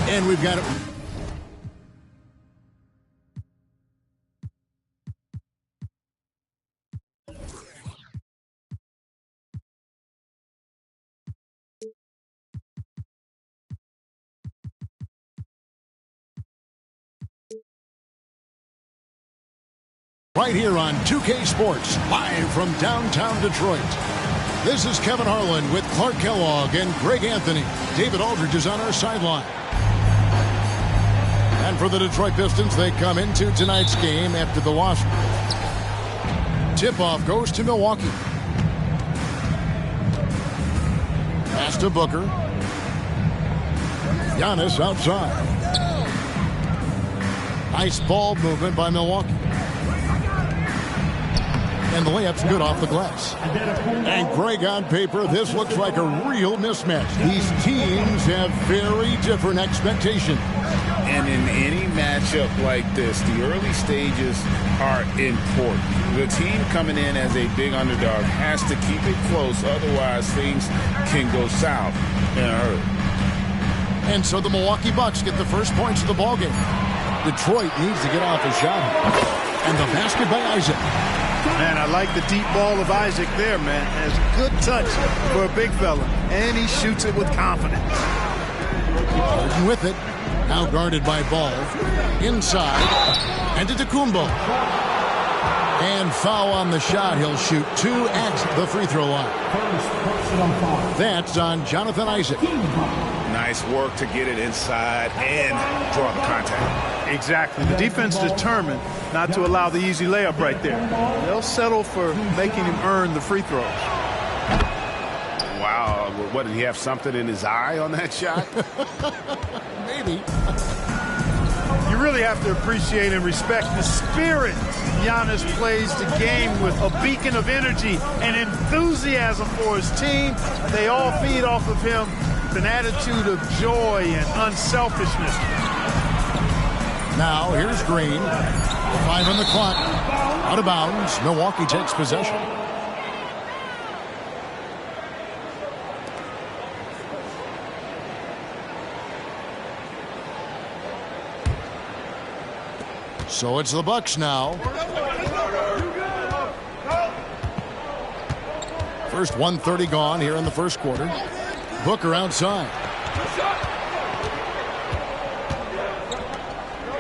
And we've got it. Right here on 2K Sports, live from downtown Detroit. This is Kevin Harlan with Clark Kellogg and Greg Anthony. David Aldridge is on our sideline. And for the Detroit Pistons, they come into tonight's game after the loss. Tip-off goes to Milwaukee. Pass to Booker. Giannis outside. Nice ball movement by Milwaukee. And the layup's good off the glass. And Greg, on paper, this looks like a real mismatch. These teams have very different expectations. And in any matchup like this, the early stages are important. The team coming in as a big underdog has to keep it close, otherwise things can go south in a hurry. And so the Milwaukee Bucks get the first points of the ballgame. Detroit needs to get off a shot. And the basket by Isaac. Man, I like the deep ball of Isaac there, man. Has good touch for a big fella. And he shoots it with confidence. Harden with it. Now guarded by Ball. Inside. And to Tacumbo. And foul on the shot. He'll shoot 2 at the free throw line. That's on Jonathan Isaac. Nice work to get it inside and draw the contact. Exactly. The defense determined not to allow the easy layup right there. They'll settle for making him earn the free throws. Wow. What, did he have something in his eye on that shot? Maybe. You really have to appreciate and respect the spirit Giannis plays the game with. A beacon of energy and enthusiasm for his team. They all feed off of him with an attitude of joy and unselfishness. Now, here's Green. 5 on the clock. Out of bounds. Milwaukee takes possession. So it's the Bucks now. First 1:30 gone here in the first quarter. Booker outside.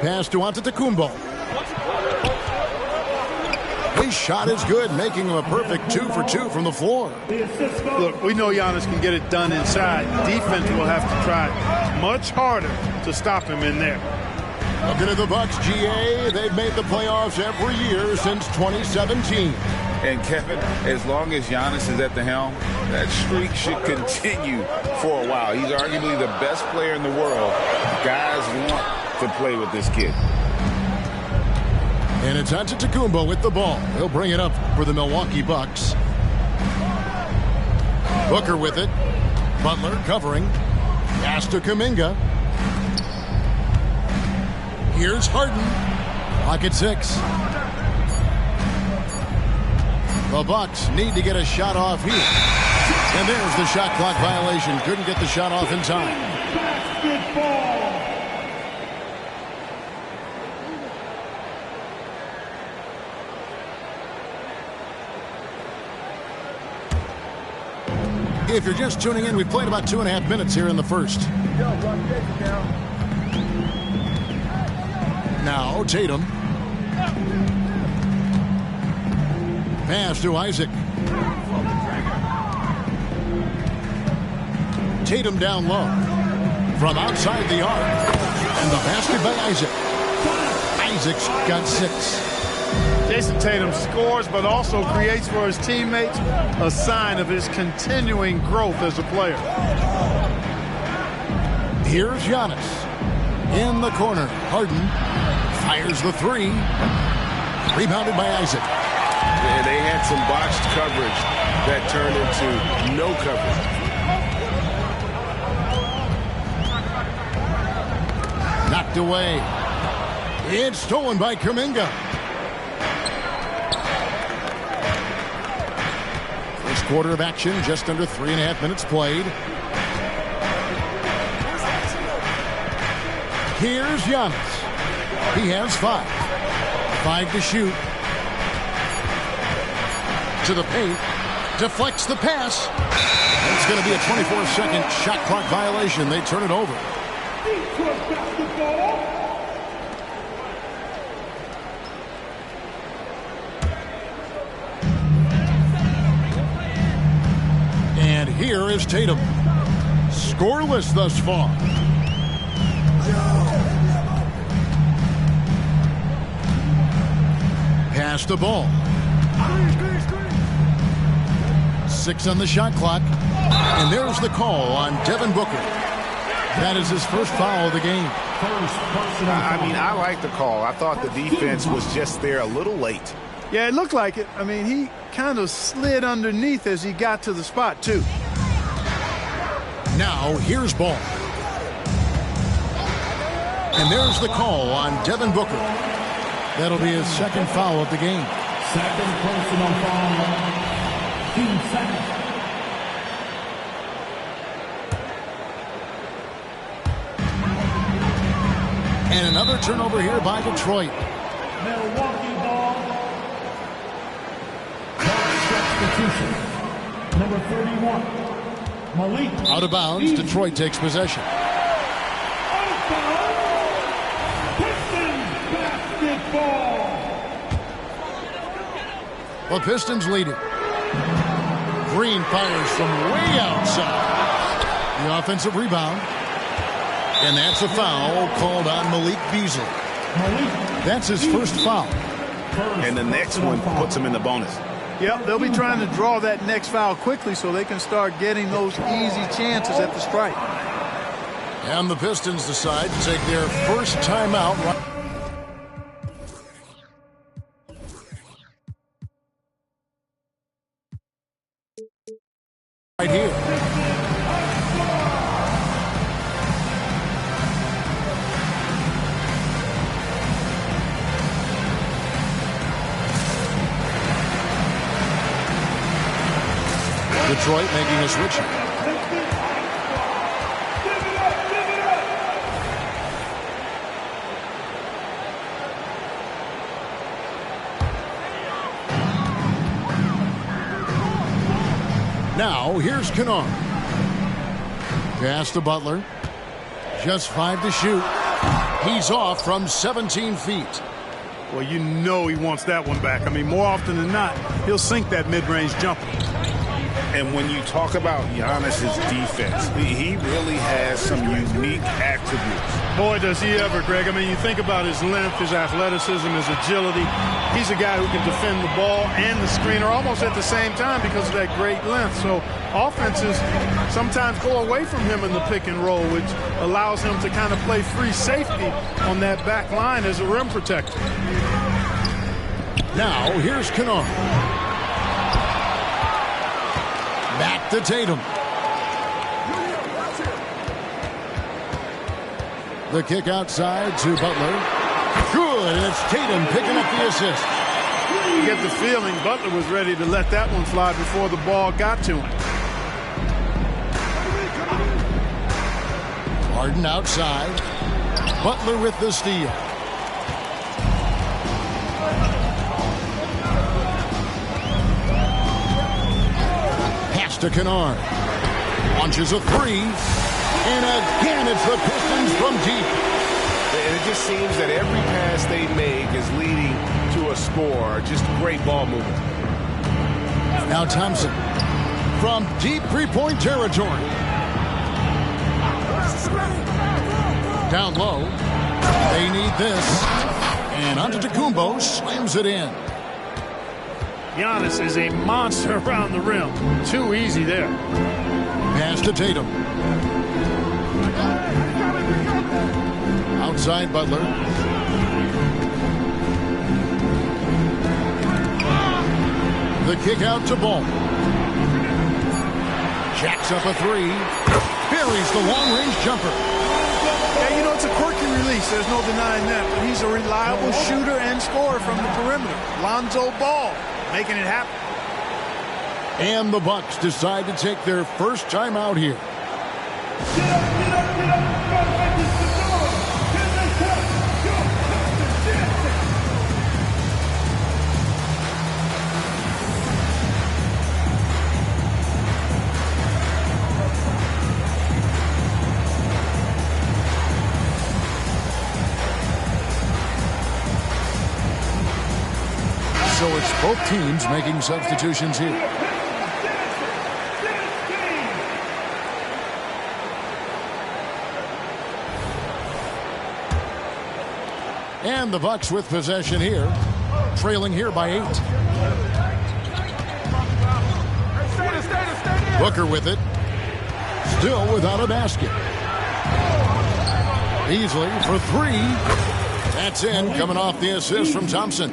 Pass to Antetokounmpo. His shot is good, making him a perfect 2 for 2 from the floor. Look, we know Giannis can get it done inside. Defense will have to try much harder to stop him in there. Looking at the Bucks, GA, they've made the playoffs every year since 2017. And Kevin, as long as Giannis is at the helm, that streak should continue for a while. He's arguably the best player in the world. Guys want to play with this kid. And it's Antetokounmpo with the ball. He'll bring it up for the Milwaukee Bucks. Booker with it. Butler covering. Pass to Kuminga. Here's Harden. Clock at 6. The Bucks need to get a shot off here. And there's the shot clock violation. Couldn't get the shot off in time. If you're just tuning in, we played about 2.5 minutes here in the first. Now Tatum. Pass to Isaac. Tatum down low. From outside the arc. And the basket by Isaac. Isaac's got 6. Jason Tatum scores, but also creates for his teammates a sign of his continuing growth as a player. Here's Giannis. In the corner. Harden fires the 3. Rebounded by Isaac. Yeah, they had some botched coverage that turned into no coverage. Knocked away. It's stolen by Kuminga. First quarter of action, just under 3.5 minutes played. Here's Giannis. He has 5. 5 to shoot. To the paint. Deflects the pass. It's going to be a 24-second shot clock violation. They turn it over. And here is Tatum. Scoreless thus far. Pass the ball. 6 on the shot clock. And there's the call on Devin Booker. That is his first foul of the game. I mean, I like the call. I thought the defense was just there a little late. Yeah, it looked like it. I mean, he kind of slid underneath as he got to the spot, too. Now, here's Ball. And there's the call on Devin Booker. That'll be his second foul of the game. Second personal foul. 2 seconds. And another turnover here by Detroit. Milwaukee ball. Substitution. Number 31. Malik. Out of bounds, Detroit takes possession. Pistons basketball. The Pistons lead it. Green fires from way outside. The offensive rebound. And that's a foul called on Malik Beasley. That's his first foul. And the next one puts him in the bonus. Yep, they'll be trying to draw that next foul quickly so they can start getting those easy chances at the strike. And the Pistons decide to take their first timeout right here. Detroit making a switch. Now, here's Kennard. Pass to Butler. Just 5 to shoot. He's off from 17 feet. Well, you know he wants that one back. I mean, more often than not, he'll sink that mid-range jumper. And when you talk about Giannis's defense, he really has some unique attributes. Boy, does he ever, Greg. I mean, you think about his length, his athleticism, his agility. He's a guy who can defend the ball and the screener almost at the same time because of that great length. So offenses sometimes go away from him in the pick and roll, which allows him to kind of play free safety on that back line as a rim protector. Now, here's Kennard. Back to Tatum. The kick outside to Butler. Good, and it's Tatum picking up the assist. You get the feeling Butler was ready to let that one fly before the ball got to him. Harden outside. Butler with the steal. To Kennard. Launches a 3. And again, it's the Pistons from deep. And it just seems that every pass they make is leading to a score. Just great ball movement. Now Thompson from deep three-point territory. Down low. They need this. And Antetokounmpo slams it in. Giannis is a monster around the rim. Too easy there. Pass to Tatum. Outside Butler. The kick out to Ball. Jacks up a 3. Buries the long-range jumper. Yeah, you know, it's a quirky release. There's no denying that. But he's a reliable shooter and scorer from the perimeter. Lonzo Ball. Making it happen. And the Bucks decide to take their first time out here. So it's both teams making substitutions here. And the Bucks with possession here, trailing here by 8. Booker with it, still without a basket. Beasley for 3. That's in, coming off the assist from Thompson.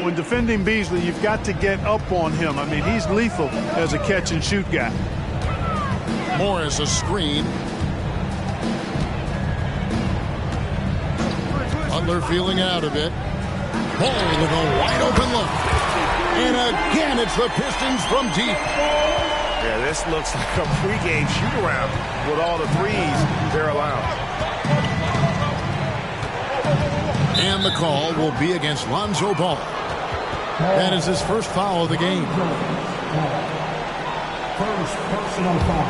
When defending Beasley, you've got to get up on him. I mean, he's lethal as a catch-and-shoot guy. Morris a screen. Butler feeling out of it. Ball with a wide open look. And again, it's the Pistons from deep. Yeah, this looks like a pregame shoot-around with all the threes they're allowed. And the call will be against Lonzo Ball. That is his first foul of the game. First personal foul.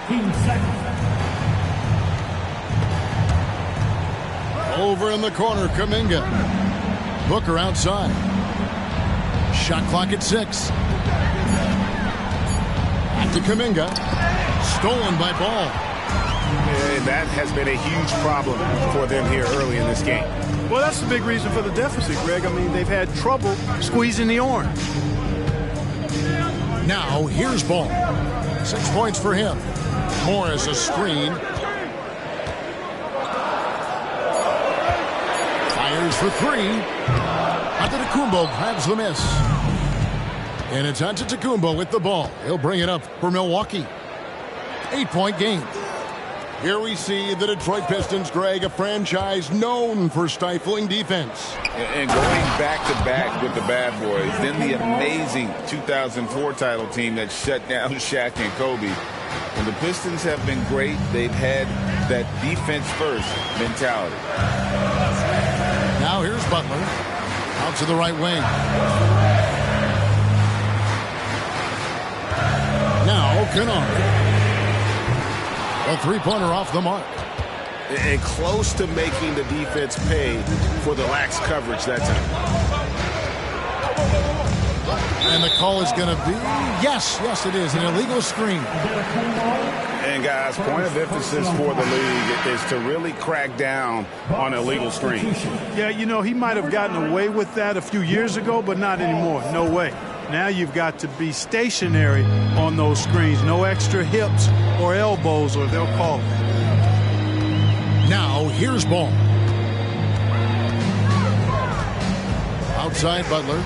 Team second. Over in the corner, Kuminga. Booker outside. Shot clock at 6. Back to Kuminga. Stolen by Ball. And that has been a huge problem for them here early in this game. Well, that's the big reason for the deficit, Greg. I mean, they've had trouble squeezing the orange. Now, here's Ball. 6 points for him. Morris a screen. Fires for 3. Antetokounmpo grabs the miss. And it's Antetokounmpo with the ball. He'll bring it up for Milwaukee. 8-point game. Here we see the Detroit Pistons, Greg, a franchise known for stifling defense. And going back-to-back with the bad boys, then the amazing 2004 title team that shut down Shaq and Kobe. When the Pistons have been great, they've had that defense-first mentality. Now here's Butler. Out to the right wing. Now Kennard. A three-pointer off the mark. And close to making the defense pay for the lax coverage that time. And the call is going to be, yes, it is, an illegal screen. And guys, point of emphasis for the league is to really crack down on illegal screens. Yeah, you know, he might have gotten away with that a few years ago, but not anymore. No way. Now you've got to be stationary on those screens. No extra hips or elbows, or they'll call it. Now here's Ball. Outside Butler.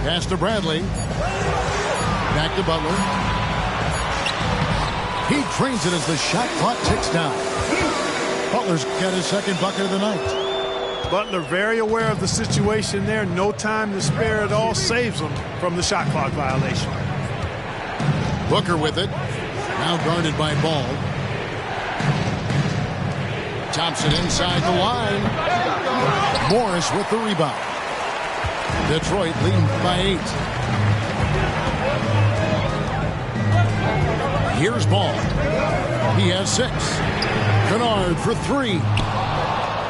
Pass to Bradley. Back to Butler. He trains it as the shot clock ticks down. Butler's got his second bucket of the night. Butler very aware of the situation there. No time to spare at all. Saves him from the shot clock violation. Booker with it. Now guarded by Ball. Thompson inside the line. Morris with the rebound. Detroit leading by 8. Here's Ball. He has 6. Kennard for 3.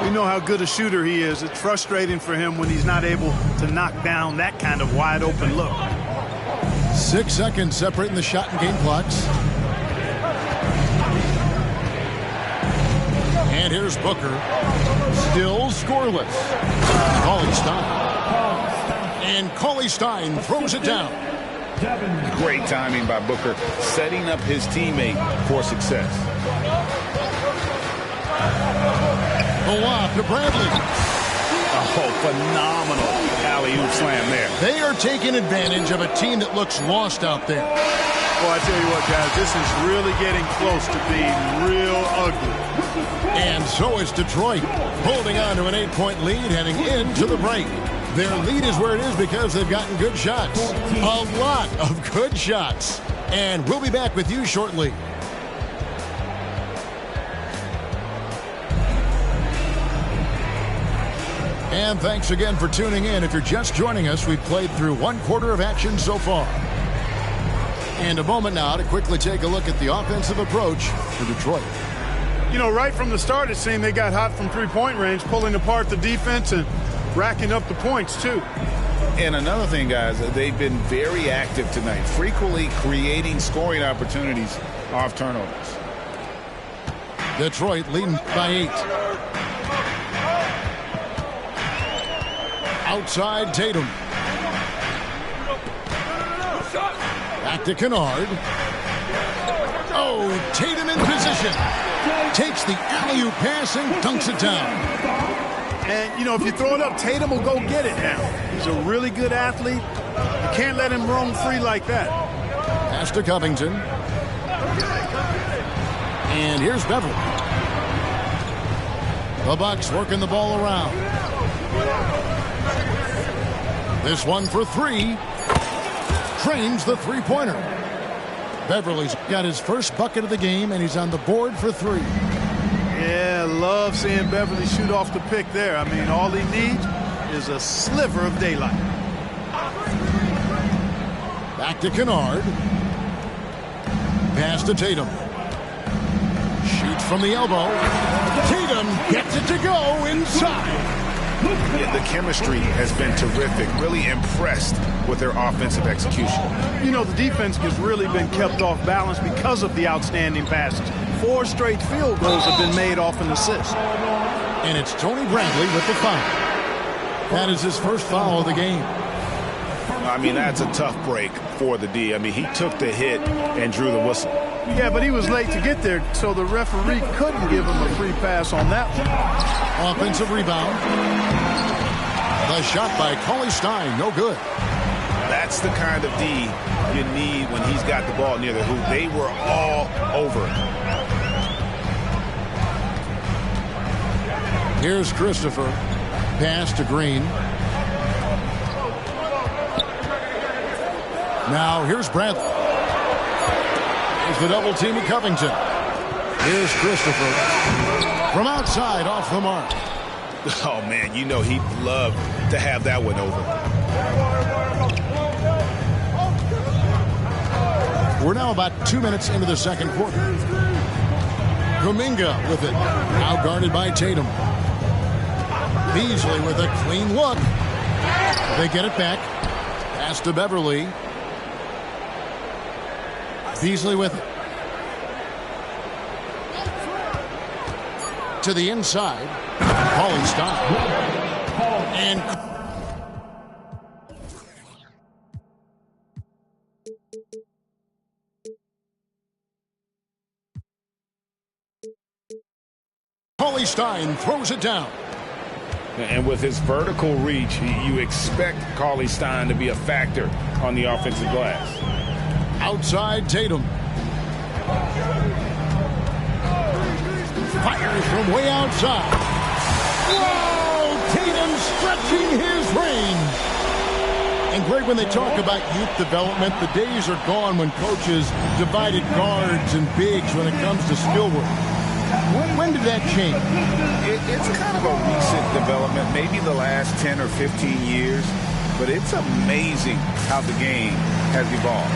We know how good a shooter he is. It's frustrating for him when he's not able to knock down that kind of wide open look. 6 seconds separating the shot and game clocks. And here's Booker. Still scoreless. Cauley-Stein. And Cauley-Stein throws it down. Great timing by Booker, setting up his teammate for success. The lob to Bradley. Oh, phenomenal alley-oop slam there. They are taking advantage of a team that looks lost out there. Well, I tell you what, guys, this is really getting close to being real ugly. And so is Detroit, holding on to an 8-point lead heading into the break. Their lead is where it is because they've gotten good shots. A lot of good shots. And we'll be back with you shortly. And thanks again for tuning in. If you're just joining us, we've played through 1 quarter of action so far. And a moment now to quickly take a look at the offensive approach for Detroit. You know, right from the start, it seemed they got hot from three-point range, pulling apart the defense and racking up the points, too. And another thing, guys, they've been very active tonight, frequently creating scoring opportunities off turnovers. Detroit leading by 8. Outside Tatum. Back to Kennard. Oh, Tatum in position. Takes the alley-oop pass and dunks it down. And, you know, if you throw it up, Tatum will go get it now. He's a really good athlete. You can't let him roam free like that. Pass to Covington. And here's Beverly. The Bucks working the ball around. This one for 3. Trains the three-pointer. Beverly's got his first bucket of the game, and he's on the board for 3. Yeah, love seeing Beverly shoot off the pick there. I mean, all he needs is a sliver of daylight. Back to Kennard. Pass to Tatum. Shoots from the elbow. Tatum gets it to go inside. Yeah, the chemistry has been terrific. Really impressed with their offensive execution. You know, the defense has really been kept off balance because of the outstanding passes. 4 straight field goals have been made off an assist. And it's Tony Bradley with the foul. That is his first foul of the game. I mean, that's a tough break for the D. I mean, he took the hit and drew the whistle. Yeah, but he was late to get there, so the referee couldn't give him a free pass on that one. Offensive rebound. The shot by Cauley Stein, no good. That's the kind of D you need when he's got the ball near the hoop. They were all over it. Here's Christopher. Pass to Green. Now here's Bradley. Here's the double team of Covington. Here's Christopher. From outside, off the mark. Oh, man, you know he'd love to have that one over. We're now about 2 minutes into the second quarter. Kuminga with it. Now guarded by Tatum. Beasley with a clean look. They get it back. Pass to Beverly. Beasley with it. To the inside. Cauley Stein. And Cauley Stein throws it down. And with his vertical reach, you expect Cauley Stein to be a factor on the offensive glass. Outside Tatum. Fires from way outside. Whoa! Tatum stretching his range. And Greg, when they talk about youth development, the days are gone when coaches divided guards and bigs when it comes to skill work. When did that change? It's kind of a recent development, maybe the last 10 or 15 years, but it's amazing how the game has evolved.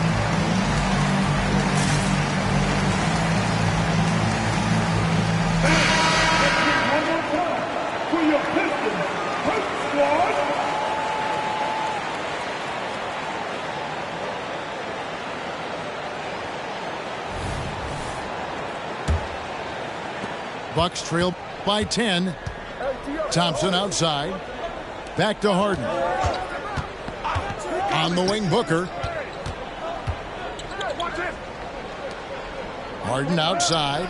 For your Pistons, hurt squad. Bucks trail by 10. Thompson outside. Back to Harden. On the wing, Booker. Harden outside.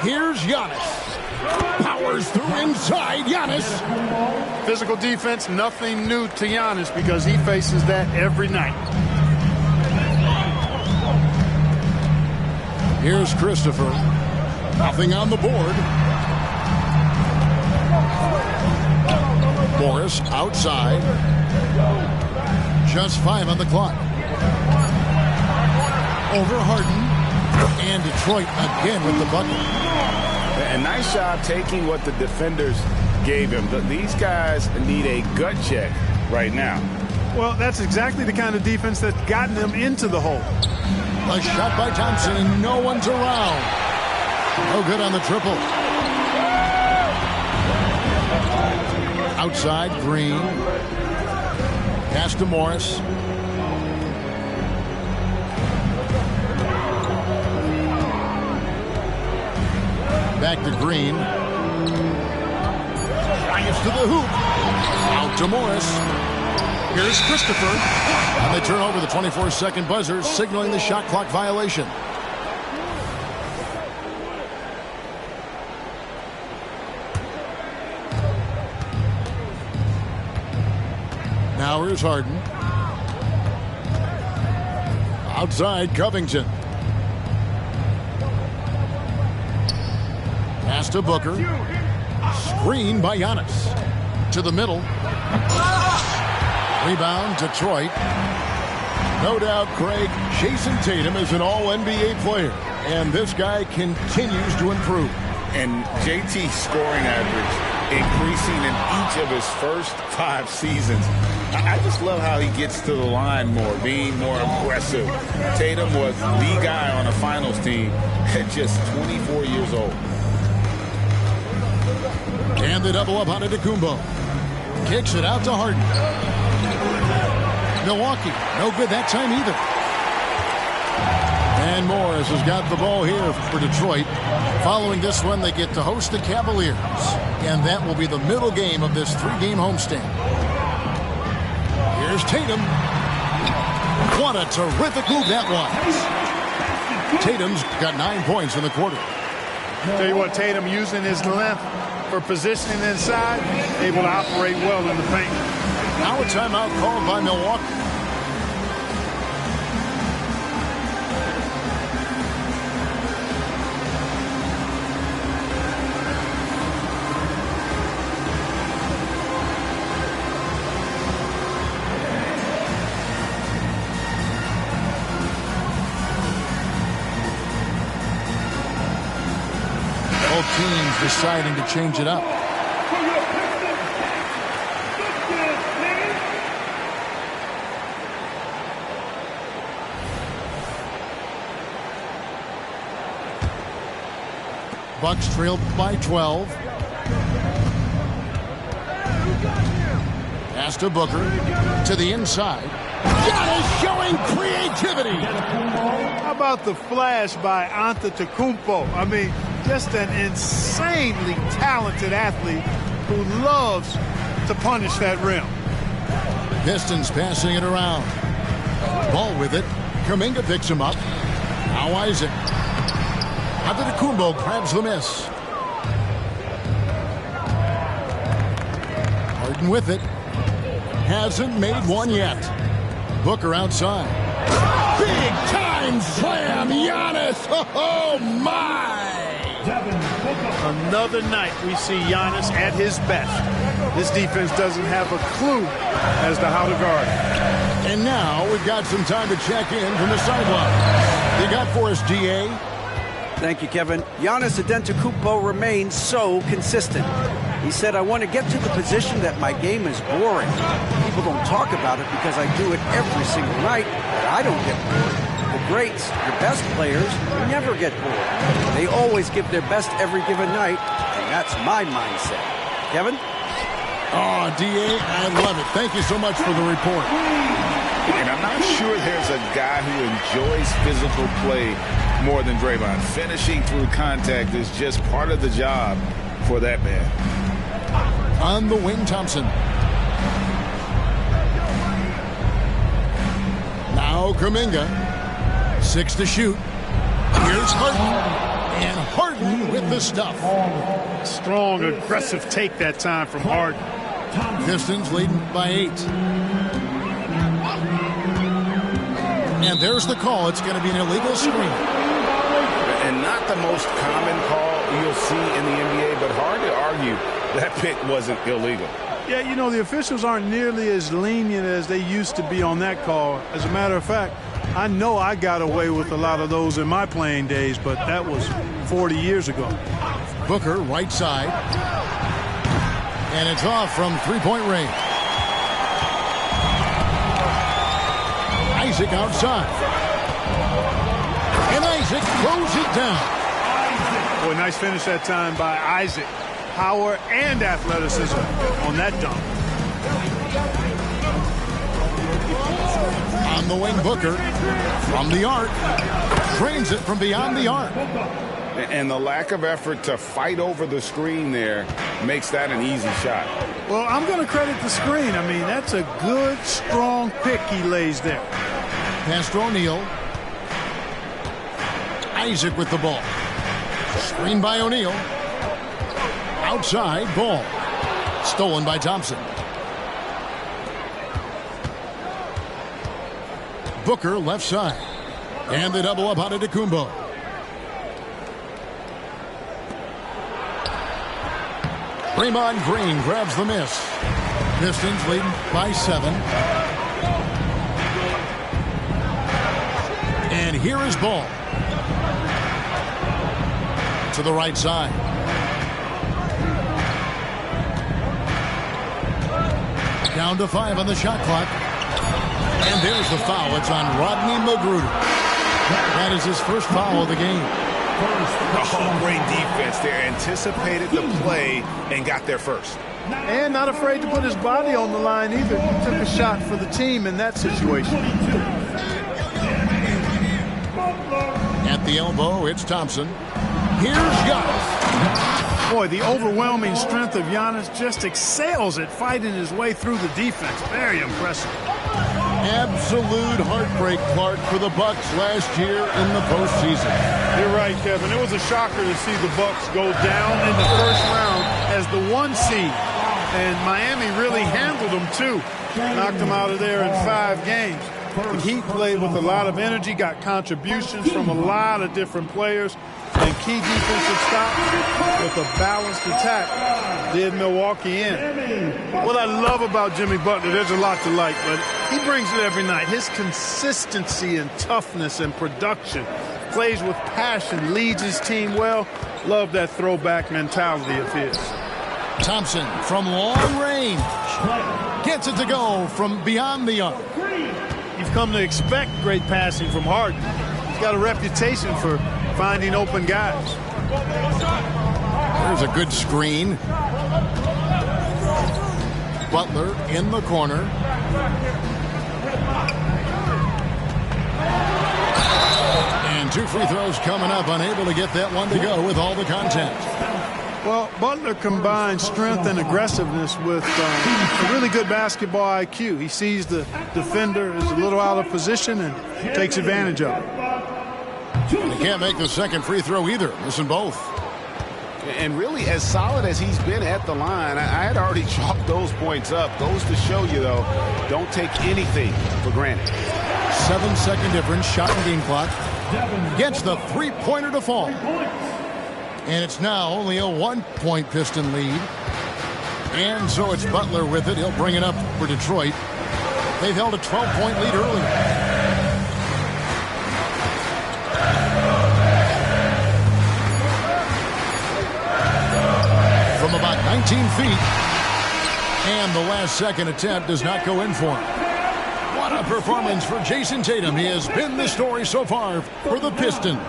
Here's Giannis. Powers through inside. Giannis. Physical defense, nothing new to Giannis because he faces that every night. Here's Christopher. Nothing on the board. Morris outside. Just 5 on the clock. Over Harden. And Detroit again with the bucket. A nice job taking what the defenders gave him. These guys need a gut check right now. Well, that's exactly the kind of defense that's gotten them into the hole. A shot by Thompson, and no one's around. No good on the triple. Outside, Green. Pass to Morris. Back to Green. Drives to the hoop. Out to Morris. Here's Christopher. And they turn over the 24-second buzzer, signaling the shot clock violation. Now here's Harden. Outside, Covington. Pass to Booker. Screen by Giannis. To the middle. Rebound, Detroit. No doubt, Craig, Jason Tatum is an all-NBA player. And this guy continues to improve. And JT's scoring average increasing in each of his first 5 seasons. I just love how he gets to the line more, being more aggressive. Tatum was the guy on a finals team at just 24 years old. And they double up on Antetokounmpo. Kicks it out to Harden. Milwaukee, no good that time either. And Morris has got the ball here for Detroit. Following this one, they get to host the Cavaliers. And that will be the middle game of this 3-game homestand. Here's Tatum. What a terrific move that was. Tatum's got 9 points in the quarter. Tell you what, Tatum using his length for positioning inside, able to operate well in the paint. Now a timeout called by Milwaukee. Both teams deciding to change it up. Bucks trailed by 12. Pass to Booker. To the inside. Giannis showing creativity. How about the flash by Antetokounmpo? I mean, just an insanely talented athlete who loves to punish that rim. Pistons passing it around. Ball with it. Kuminga picks him up. Now Isaac. Antetokounmpo grabs the miss. Harden with it. Hasn't made one yet. Booker outside. Big time slam, Giannis. Oh my! Another night we see Giannis at his best. This defense doesn't have a clue as to how to guard him. And now we've got some time to check in from the sideline. You got for us, DA? Thank you, Kevin. Giannis Antetokounmpo remains so consistent. He said, I want to get to the position that my game is boring. People don't talk about it because I do it every single night, but I don't get bored. The greats, the best players, never get bored. They always give their best every given night, and that's my mindset. Kevin? Oh, DA, I love it. Thank you so much for the report. And I'm not sure there's a guy who enjoys physical play more than Draymond. Finishing through contact is just part of the job for that man. On the wing, Thompson. Now Kuminga. 6 to shoot. Here's Harden. And Harden with the stuff. Strong, aggressive take that time from Harden. Pistons leading by 8. And there's the call. It's going to be an illegal screen. And not the most common call you'll see in the NBA, but hard to argue that pick wasn't illegal. Yeah, you know, the officials aren't nearly as lenient as they used to be on that call. As a matter of fact, I know I got away with a lot of those in my playing days, but that was 40 years ago. Booker, right side. And it's off from three-point range. Isaac outside. And Isaac throws it down. Boy, nice finish that time by Isaac. Power and athleticism on that dunk. On the wing, Booker from the arc. Drains it from beyond the arc. And the lack of effort to fight over the screen there makes that an easy shot. Well, I'm going to credit the screen. I mean, that's a good, strong pick he lays there. Pass to O'Neal. Isaac with the ball. Screen by O'Neal. Outside, ball. Stolen by Thompson. Booker left side. And they double up on Antetokounmpo. Draymond Green grabs the miss. Pistons leading by 7. And here is Ball. To the right side. Down to 5 on the shot clock. And there's the foul. It's on Rodney Magruder. That is his first foul of the game. Oh, great defense there. Anticipated the play and got there first. And not afraid to put his body on the line either. He took a shot for the team in that situation. At the elbow, it's Thompson. Here's Giannis. Boy, the overwhelming strength of Giannis just excels at fighting his way through the defense. Very impressive. Absolute heartbreak, Clark, for the Bucks last year in the postseason. You're right, Kevin. It was a shocker to see the Bucks go down in the first round as the 1 seed. And Miami really handled them, too. Knocked them out of there in 5 games. The Heat played with a lot of energy, got contributions from a lot of different players, and key defensive stops with a balanced attack did Milwaukee in. What I love about Jimmy Butler, there's a lot to like, but he brings it every night. His consistency and toughness and production, plays with passion, leads his team well. Love that throwback mentality of his. Thompson from long range. Gets it to go from beyond the arc. You've come to expect great passing from Harden. He's got a reputation for finding open guys. There's a good screen. Butler in the corner. And 2 free throws coming up. Unable to get that one to go with all the contact. Well, Butler combines strength and aggressiveness with a really good basketball IQ. He sees the defender is a little out of position and takes advantage of it. He can't make the second free throw either. Missing both. And really, as solid as he's been at the line, I had already chalked those points up. Goes to show you, though, don't take anything for granted. 7-second difference. Shot and game clock. Gets the three-pointer to fall. And it's now only a 1-point Piston lead. And so it's Butler with it. He'll bring it up for Detroit. They've held a 12-point lead earlier. From about 19 feet. And the last second attempt does not go in for him. What a performance for Jason Tatum. He has been the story so far for the Pistons.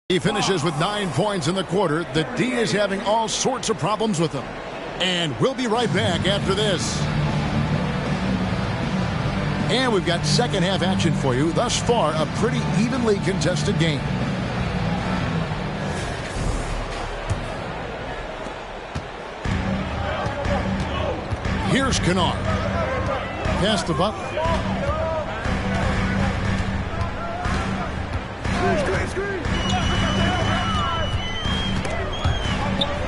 He finishes with 9 points in the quarter. The D is having all sorts of problems with him. And we'll be right back after this. And we've got second half action for you. Thus far, a pretty evenly contested game. Here's Kennard. Pass to Butler.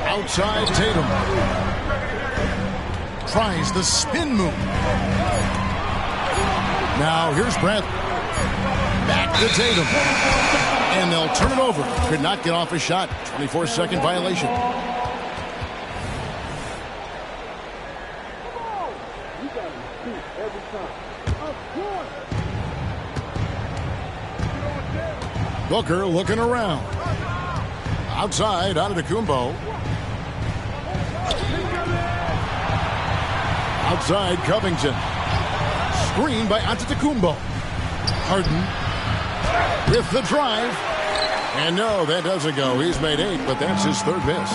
Outside Tatum. Tries the spin move. Now here's Bradley. Back to Tatum. And they'll turn it over. Could not get off a shot. 24-second violation. Booker looking around. Outside, Antetokounmpo. Outside, Covington. Screen by Antetokounmpo. Harden with the drive. And no, that doesn't go. He's made 8, but that's his 3rd miss.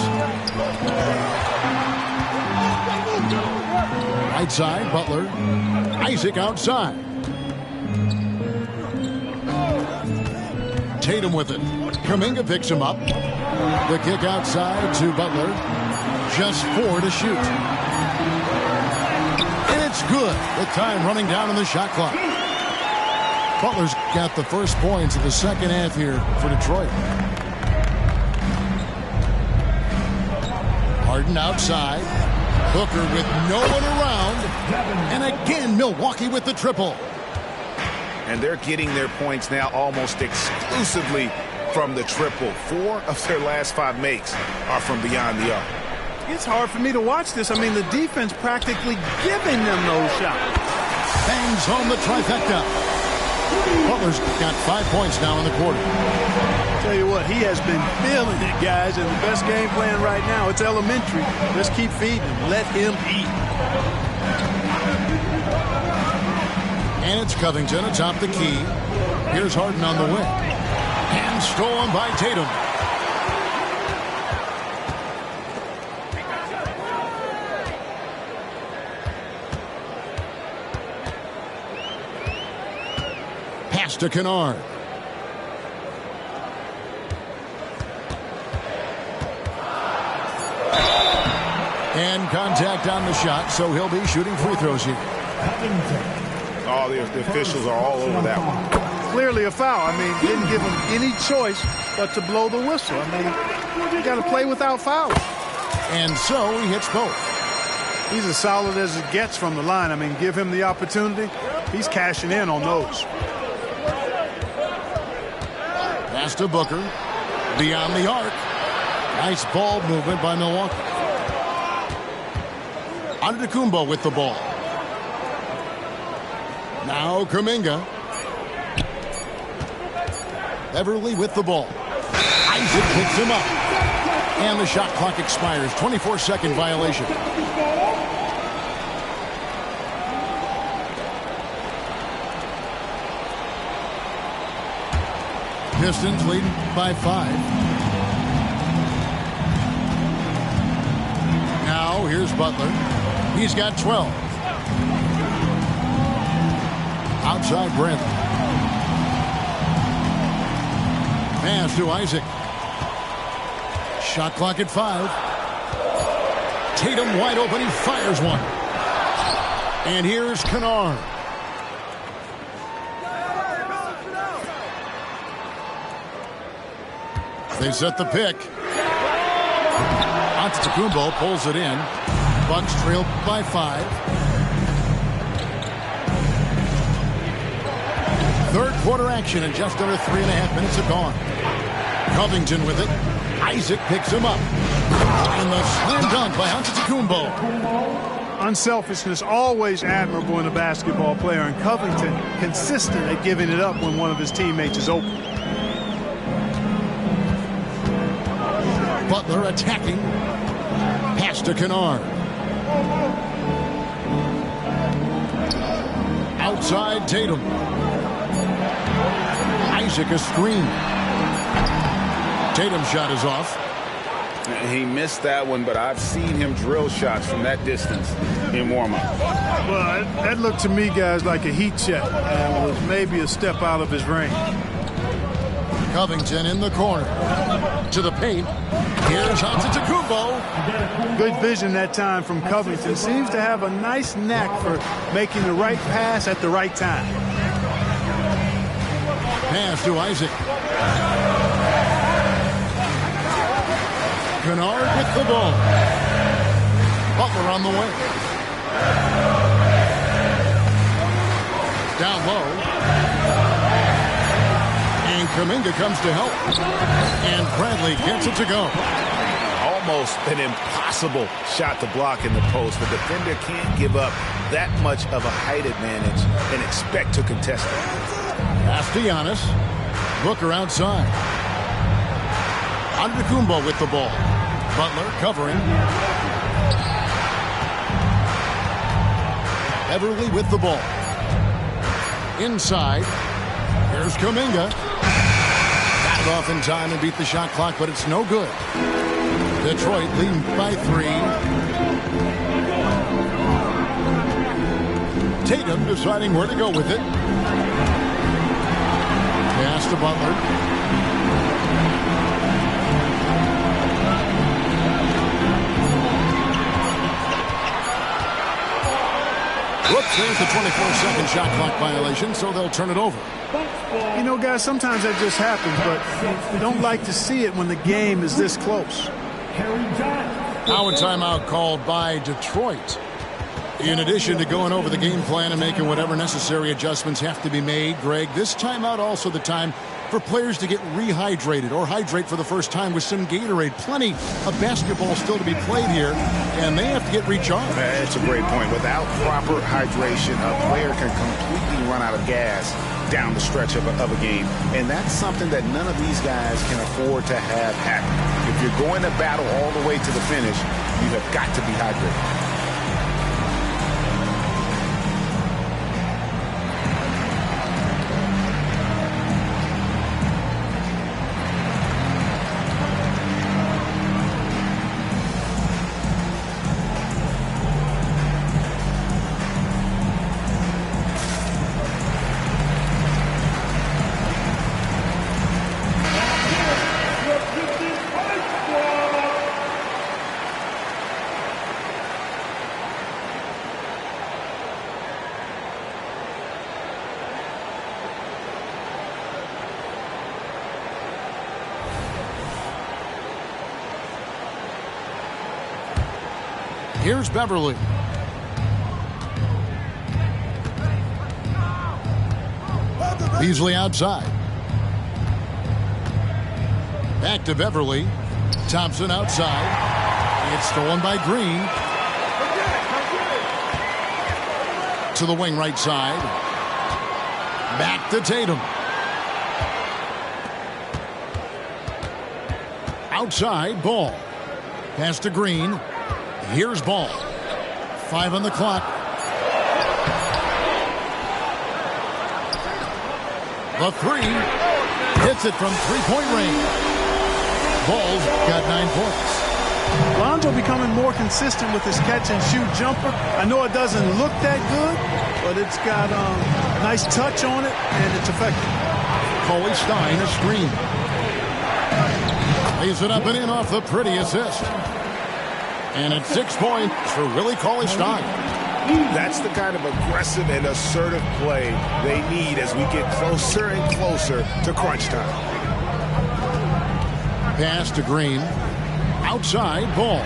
Right side, Butler. Isaac outside. Tatum with it. Kuminga picks him up. The kick outside to Butler. Just 4 to shoot. And it's good with time running down on the shot clock. Butler's got the first points of the second half here for Detroit. Harden outside. Booker with no one around. And again, Milwaukee with the triple. And they're getting their points now almost exclusively from the triple. 4 of their last 5 makes are from beyond the arc. It's hard for me to watch this. I mean, the defense practically giving them those shots. Bangs home the trifecta. Butler's got 5 points now in the quarter. Tell you what, he has been feeling it, guys, and the best game plan right now, it's elementary. Just keep feeding him. Let him eat. And it's Covington atop the key. Here's Harden on the wing. And stolen by Tatum. Pass to Kennard. And contact on the shot, so he'll be shooting free throws here. Oh, the officials are all over that one. Clearly a foul. I mean, didn't give him any choice but to blow the whistle. I mean, you got to play without fouls. And so he hits both. He's as solid as it gets from the line. I mean, give him the opportunity. He's cashing in on those. Pass to Booker. Beyond the arc. Nice ball movement by Milwaukee. Antetokounmpo with the ball. Now Kuminga. Beverly with the ball. Isaac picks him up. And the shot clock expires. 24-second violation. Pistons leading by 5. Now here's Butler. He's got 12. Outside Brent. Pass to Isaac. Shot clock at 5. Tatum wide open. He fires one. And here's Kennard. They set the pick. Antetokounmpo pulls it in. Bucks trail by 5. Third quarter action and just under 3.5 minutes have gone. Covington with it. Isaac picks him up. And the slam dunk by Antetokounmpo. Unselfishness always admirable in a basketball player, and Covington consistent at giving it up when one of his teammates is open. Butler attacking. Pass to Kennard. Outside Tatum. Isaac a screen. Tatum's shot is off. He missed that one, but I've seen him drill shots from that distance in warm-up. Well, that looked to me, guys, like a heat check. And was maybe a step out of his range. Covington in the corner. To the paint. Here's Antetokounmpo. Good vision that time from Covington. Seems to have a nice knack for making the right pass at the right time. Pass to Isaac. Kennard with the ball. Butler on the way. Down low. And Kuminga comes to help. And Bradley gets it to go. Almost an impossible shot to block in the post. The defender can't give up that much of a height advantage and expect to contest it. Pass to Giannis. Booker outside. Antetokounmpo with the ball. Butler covering. Beverly with the ball. Inside. Here's Kuminga. Got it off in time and beat the shot clock, but it's no good. Detroit leading by 3. Tatum deciding where to go with it. Pass to Butler. Whoops, there's the 24-second shot clock violation, so they'll turn it over. You know, guys, sometimes that just happens, but we don't like to see it when the game is this close. Now a timeout called by Detroit. In addition to going over the game plan and making whatever necessary adjustments have to be made, Greg, this timeout also the time for players to get rehydrated or hydrate for the first time with some Gatorade. Plenty of basketball still to be played here, and they have to get recharged. That's a great point. Without proper hydration, a player can completely run out of gas down the stretch of a game. And that's something that none of these guys can afford to have happen. If you're going to battle all the way to the finish, you have got to be hydrated. Here's Beverly. Beasley outside. Back to Beverly. Thompson outside. It's stolen by Green. To the wing right side. Back to Tatum. Outside, Ball. Pass to Green. Here's Ball. 5 on the clock. The 3. Hits it from three-point range. Ball's got 9 points. Lonzo becoming more consistent with his catch-and-shoot jumper. I know it doesn't look that good, but it's got a nice touch on it, and it's effective. Coley Stein, a screen. Lays it up and in off the pretty assist. And it's 6 points for Willie Cauley-Stein. That's the kind of aggressive and assertive play they need as we get closer and closer to crunch time. Pass to Green. Outside, Ball.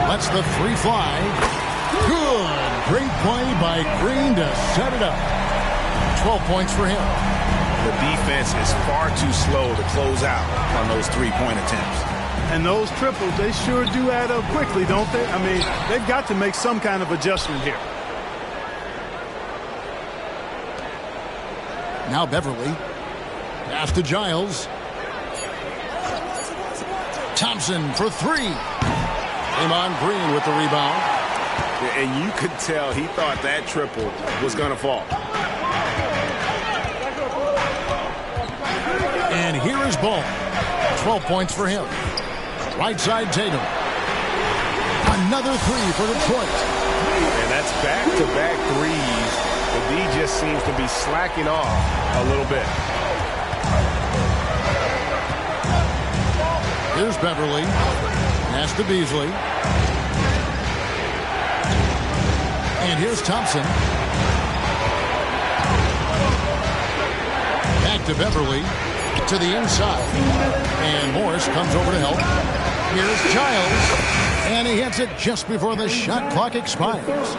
Lets the 3 fly. Good. Great play by Green to set it up. 12 points for him. The defense is far too slow to close out on those 3-point attempts. And those triples, they sure do add up quickly, don't they? I mean, they've got to make some kind of adjustment here. Now Beverly. Pass to Giles. Thompson for 3. Draymond Green with the rebound. And you could tell he thought that triple was going to fall. And here is Ball. 12 points for him. Right side, Tatum. Another 3 for Detroit. And that's back-to-back threes. The D just seems to be slacking off a little bit. Here's Beverly. Pass to Beasley. And here's Thompson. Back to Beverly. To the inside. And Morris comes over to help. Here's Giles. And he hits it just before the shot clock expires.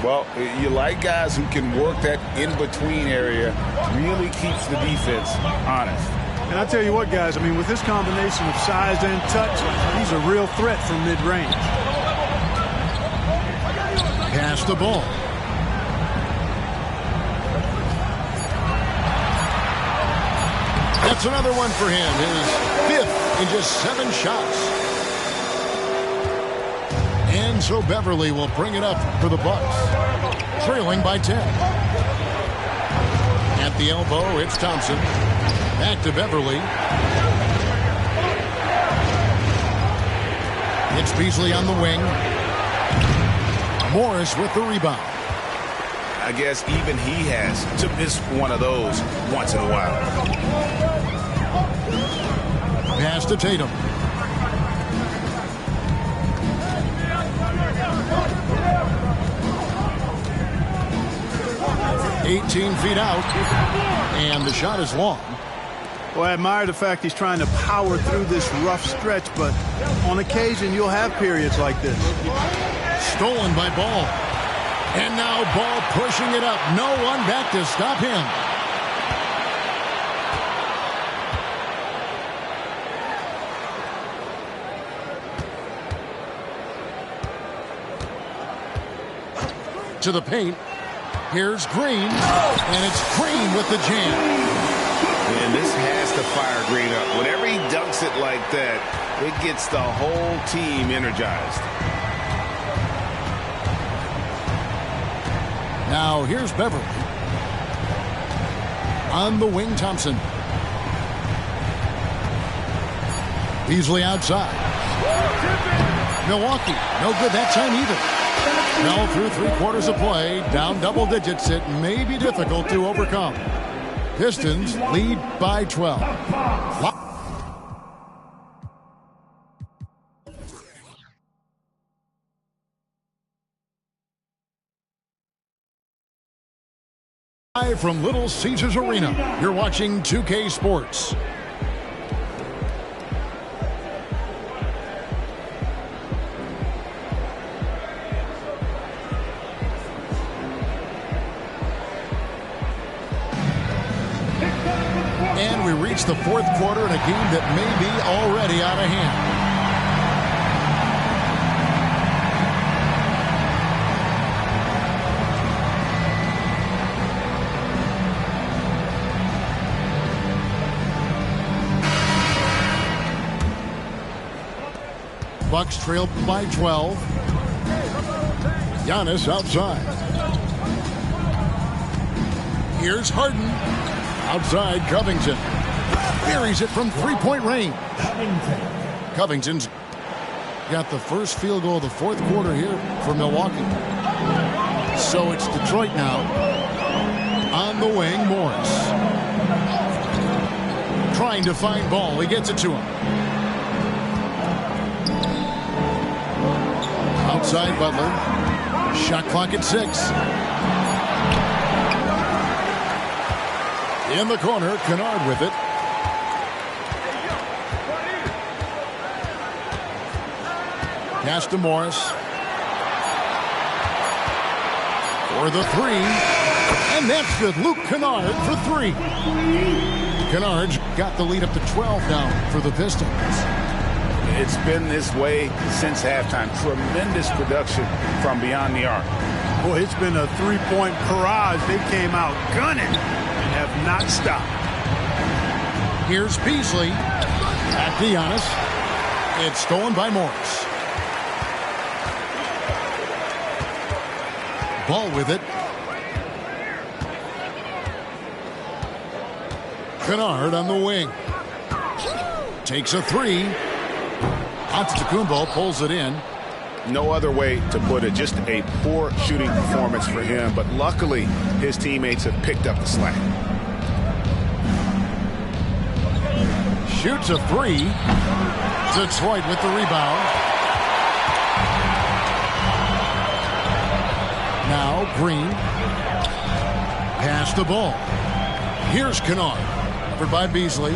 Well, you like guys who can work that in-between area. Really keeps the defense honest. And I tell you what, guys, I mean, with this combination of size and touch, he's a real threat from mid-range. Pass the ball. That's another one for him. His fifth in just 7 shots. And so Beverly will bring it up for the Bucks. Trailing by 10. At the elbow, it's Thompson. Back to Beverly. It's Beasley on the wing. Morris with the rebound. I guess even he has to miss one of those once in a while. Pass to Tatum. "18 feet out, and the shot is long." Well, I admire the fact he's trying to power through this rough stretch, but on occasion you'll have periods like this. Stolen by Ball. And now Ball pushing it up. No one back to stop him. To the paint. Here's Green. And it's Green with the jam. And this has to fire Green up. Whenever he dunks it like that, it gets the whole team energized. Now here's Beverly. On the wing, Thompson. Beasley outside. Milwaukee, no good that time either. Now through 3/4 of play, down double digits, it may be difficult to overcome. Pistons lead by 12. Live from Little Caesars Arena, you're watching 2K Sports. And we reach the 4th quarter in a game that may be already out of hand. Bucks trail by 12. Giannis outside. Here's Harden. Outside, Covington. Buries it from 3-point range. Covington's got the first field goal of the 4th quarter here for Milwaukee. So it's Detroit now. On the wing, Morris. Trying to find Ball. He gets it to him. Outside Butler. Shot clock at 6. In the corner, Kennard with it. Pass to Morris. For the 3. And that's good. Luke Kennard for 3. Kennard's got the lead up to 12 now for the Pistons. It's been this way since halftime. Tremendous production from beyond the arc. Boy, it's been a 3-point barrage. They came out gunning and have not stopped. Here's Beasley. Back to Giannis. It's stolen by Morris. Ball with it. Kennard on the wing. Takes a 3. Antetokounmpo pulls it in. No other way to put it. Just a poor shooting performance for him. But luckily, his teammates have picked up the slack. shoots a three. Detroit with the rebound. Now Green. Pass the ball. Here's Kennard. Covered by Beasley.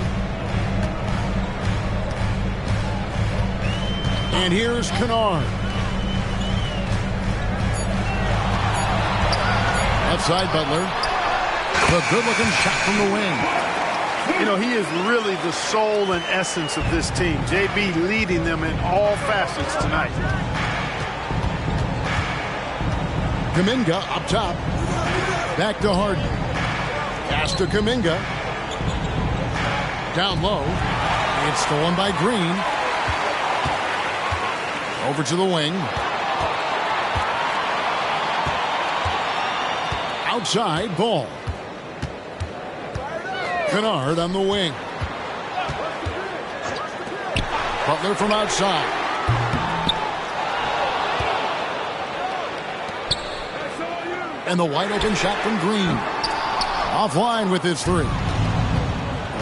And here's Kennard. Outside Butler. The good-looking shot from the wing. You know, he is really the soul and essence of this team. JB leading them in all facets tonight. Kuminga up top. Back to Harden. Pass to Kuminga. Down low. It's stolen by Green. Over to the wing. Outside ball. Kennard on the wing. Butler from outside. And the wide open shot from Green. Offline with his three.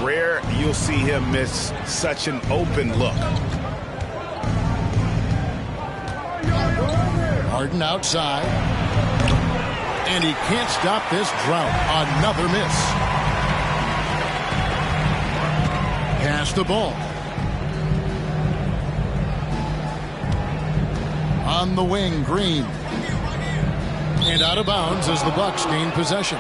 Rare you'll see him miss such an open look. Harden outside. And he can't stop this drought. Another miss. Pass the ball. On the wing, Green. And out of bounds as the Bucks gain possession.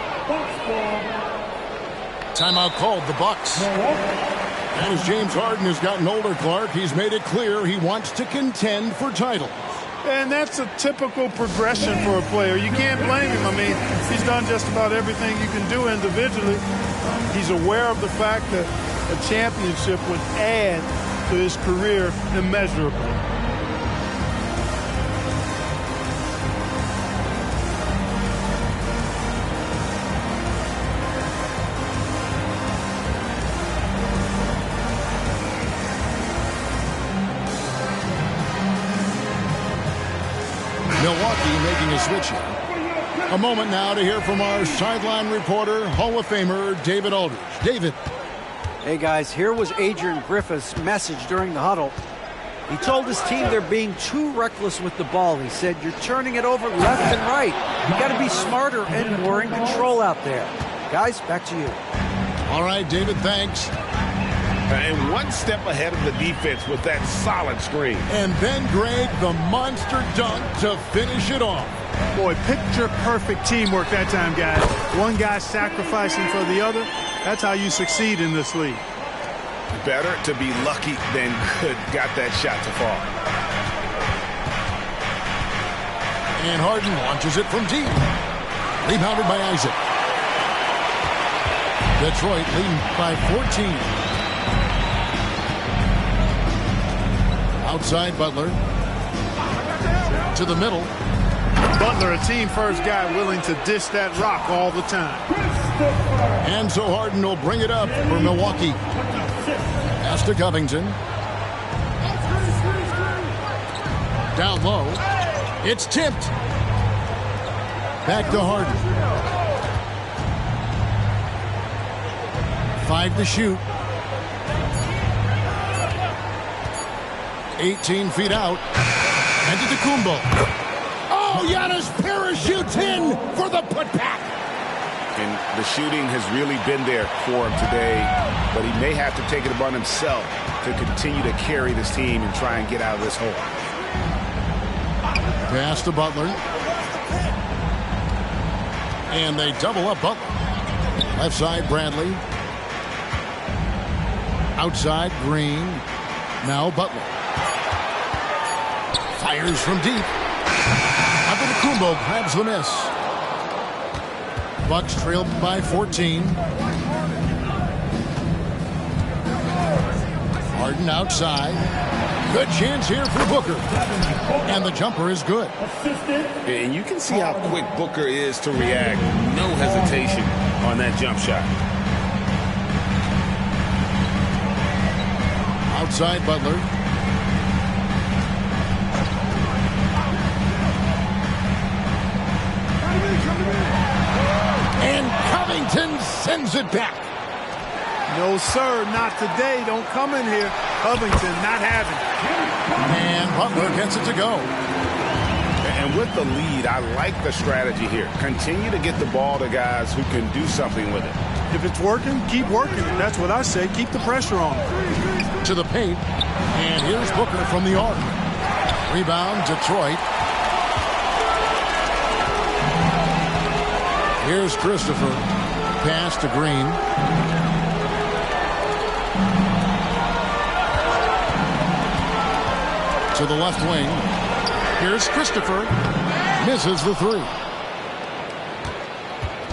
Timeout called, the Bucks. And as James Harden has gotten older, Clark, he's made it clear he wants to contend for titles. And that's a typical progression for a player. You can't blame him. I mean, he's done just about everything you can do individually. He's aware of the fact that a championship would add to his career immeasurably. Milwaukee making a switch here. A moment now to hear from our sideline reporter, Hall of Famer David Aldridge. David. Hey, guys, here was Adrian Griffith's message during the huddle. He told his team they're being too reckless with the ball. He said, you're turning it over left and right. You got to be smarter and more in control out there. Guys, back to you. All right, David, thanks. And one step ahead of the defense with that solid screen. And then, Greg, the monster dunk to finish it off. Boy, picture-perfect teamwork that time, guys. One guy sacrificing for the other. That's how you succeed in this league. Better to be lucky than good. Got that shot to fall. And Harden launches it from deep. Rebounded by Isaac. Detroit leading by 14. Outside Butler. To the middle. Butler, a team-first guy willing to dish that rock all the time. And so Harden will bring it up for Milwaukee. Pass to Covington. Down low. It's tipped. Back to Harden. 5 to shoot. 18 feet out. And to Kumbo. Oh, Giannis parachutes in for the putback. And the shooting has really been there for him today, but he may have to take it upon himself to continue to carry this team and try and get out of this hole. Pass to Butler. And they double up Butler. Left side, Bradley. Outside, Green. Now Butler. Fires from deep. Kumbo grabs the miss. Bucks trailed by 14. Harden outside. Good chance here for Booker. And the jumper is good. And you can see how quick Booker is to react. No hesitation on that jump shot. Outside Butler. And Covington sends it back. No, sir, not today. Don't come in here. Covington not having it. And Butler gets it to go. And with the lead, I like the strategy here. Continue to get the ball to guys who can do something with it. If it's working, keep working it. That's what I say. Keep the pressure on. To the paint. And here's Booker from the arc. Rebound, Detroit. Here's Christopher. Pass to Green. To the left wing. Here's Christopher. Misses the three.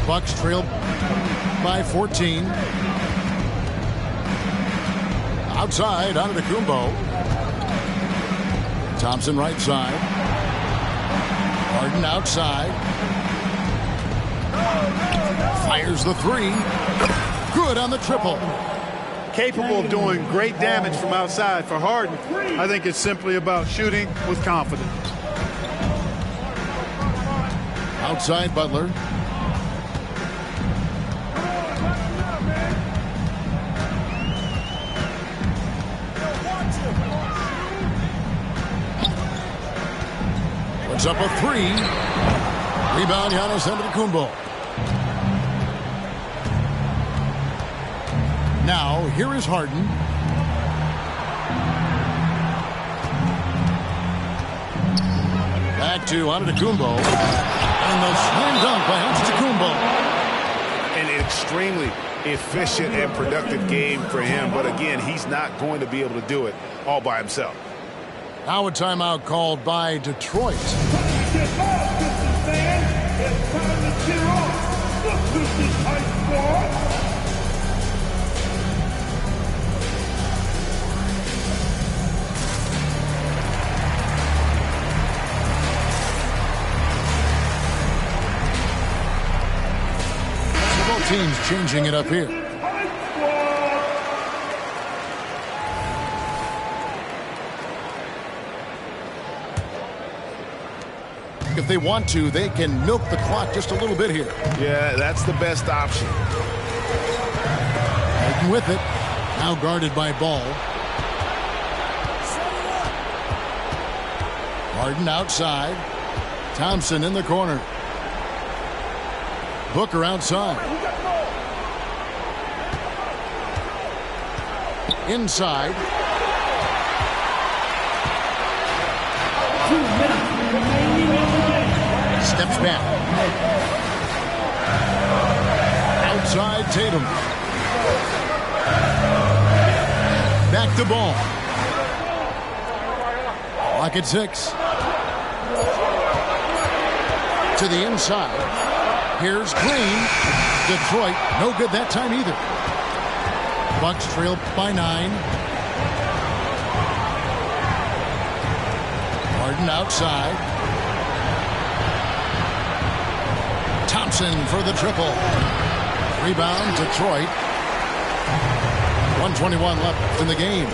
Bucks trail by 14. Outside, Antetokounmpo. Thompson right side. Harden outside. Fires the three. Good on the triple. Capable of doing great damage from outside. For Harden, I think it's simply about shooting with confidence. Outside Butler. Puts up a three. Rebound, Giannis Antetokounmpo. Now, here is Harden. Back to Antetokounmpo. And the slam dunk by Antetokounmpo. An extremely efficient and productive game for him. But again, he's not going to be able to do it all by himself. Now a timeout called by Detroit. Get off, Pistons fans. It's time to cheer on the Pistons High Squad. Both teams changing it up here. If they want to, they can milk the clock just a little bit here. Yeah, that's the best option. Taken with it. Now guarded by Ball. Harden outside. Thompson in the corner. Booker outside. Inside. 2 minutes remaining in the game. Steps back. Outside Tatum. Back to Ball. Clock at 6. To the inside. Here's Green. Detroit, no good that time either. Bucks trail by 9. Harden outside. Thompson for the triple. Rebound, Detroit. 1:21 left in the game.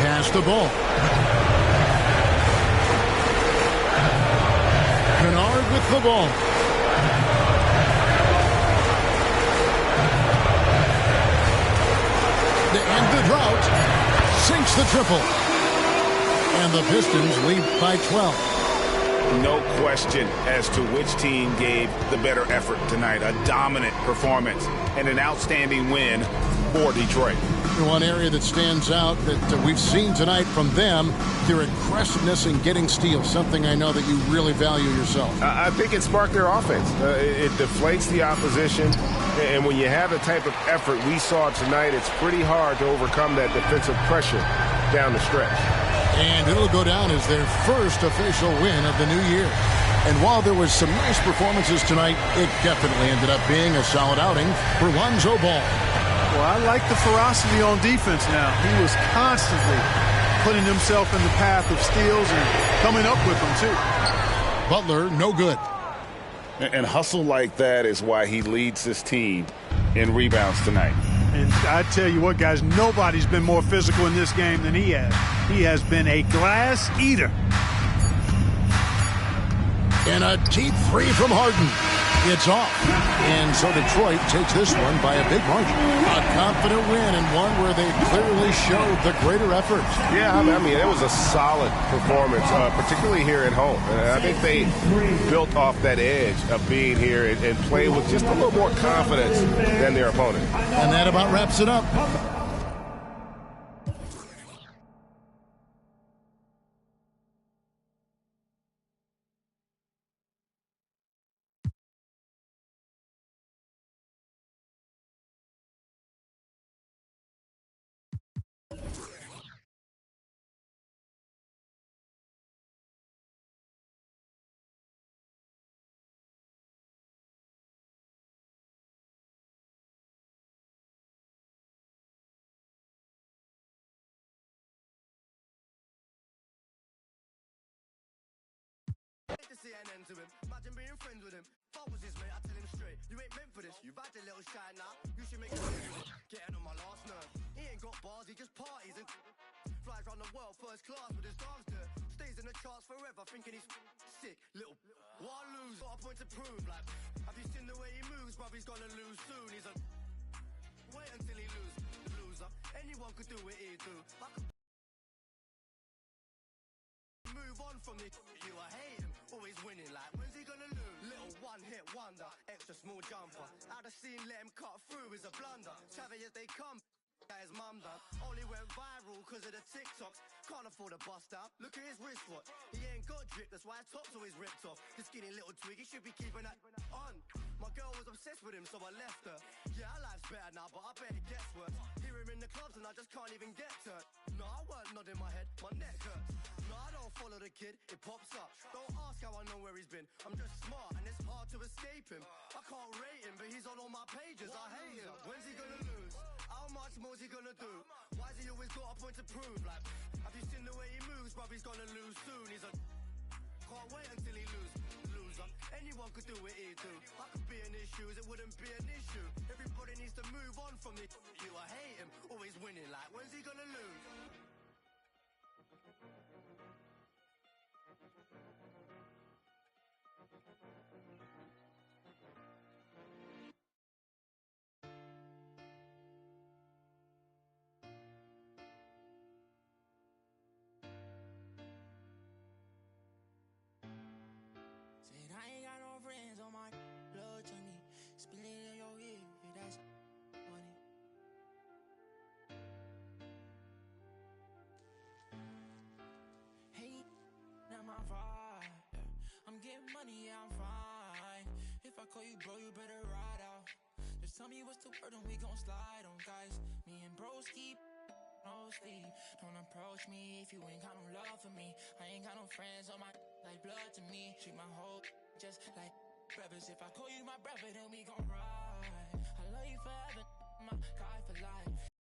Pass the ball. Kennard with the ball. To end the drought. Sinks the triple. And the Pistons lead by 12. No question as to which team gave the better effort tonight. A dominant performance and an outstanding win for Detroit. One area that stands out that we've seen tonight from them, their aggressiveness in getting steals, something I know that you really value yourself. I think it sparked their offense. It deflates the opposition, and when you have the type of effort we saw tonight, it's pretty hard to overcome that defensive pressure down the stretch. And it'll go down as their first official win of the new year. And while there was some nice performances tonight, it definitely ended up being a solid outing for Lonzo Ball. Well, I like the ferocity on defense now. He was constantly putting himself in the path of steals and coming up with them, too. Butler, no good. And hustle like that is why he leads his team in rebounds tonight. And I tell you what, guys, nobody's been more physical in this game than he has. He has been a glass eater. And a deep three from Harden. It's off. And so Detroit takes this one by a big margin. A confident win and one where they clearly showed the greater effort. Yeah, I mean, it was a solid performance, particularly here at home. And I think they built off that edge of being here and playing with just a little more confidence than their opponent. And that about wraps it up. To him. Imagine being friends with him. If I was his mate, I'd tell him straight. You ain't meant for this. You've had a little shine now. You should make a getting on my last nerve. He ain't got bars, he just parties and flies around the world first class with his dance dirt. Stays in the charts forever, thinking he's sick. Little why lose? Got a point to prove. Like, have you seen the way he moves, bruv? He's gonna lose soon. He's a wait until he loses. Loser. Anyone could do what he do. I could move on from the you. I hate him. Always winning, like, when's he gonna lose? Little one-hit wonder, extra small jumper. Out of scene, let him cut through is a blunder. Chavy as they come, that his mum done. Only went viral cause of the TikToks. Can't afford a bust out. Look at his wristwatch. He ain't got drip, that's why his top's always ripped off. The skinny little twig, he should be keeping that on. My girl was obsessed with him, so I left her. Yeah, our life's better now, but I bet it gets worse. Hear him in the clubs and I just can't even get to it. No, I weren't nodding my head, my neck hurts. No, I don't follow the kid, it pops up. Don't ask how I know where he's been. I'm just smart and it's hard to escape him. I can't rate him, but he's on all my pages. I hate him. When's he gonna lose? How much more's he gonna do? Why's he always got a point to prove? Like, have you seen the way he moves, bruv? He's gonna lose soon. He's a can't wait until he loses. Loser. Anyone could do what he do. I could be in his shoes, it wouldn't be an issue. Everybody needs to move on from the you. I hate him, always winning. Like, when's he gonna lose? Said I ain't got no friends on my blood to me. Spill it in your ear if that's money. Hey, not my vibe. Yeah. I'm getting money, yeah, I'm fine. If I call you bro, you better ride out. Just tell me what's the word and we gon' slide on, guys. Me and bros keep no sleep. Don't approach me if you ain't got no love for me. I ain't got no friends on my like blood to me. Treat my whole just like brothers. If I call you my brother, then we gon' ride. I love you forever, my guy for life.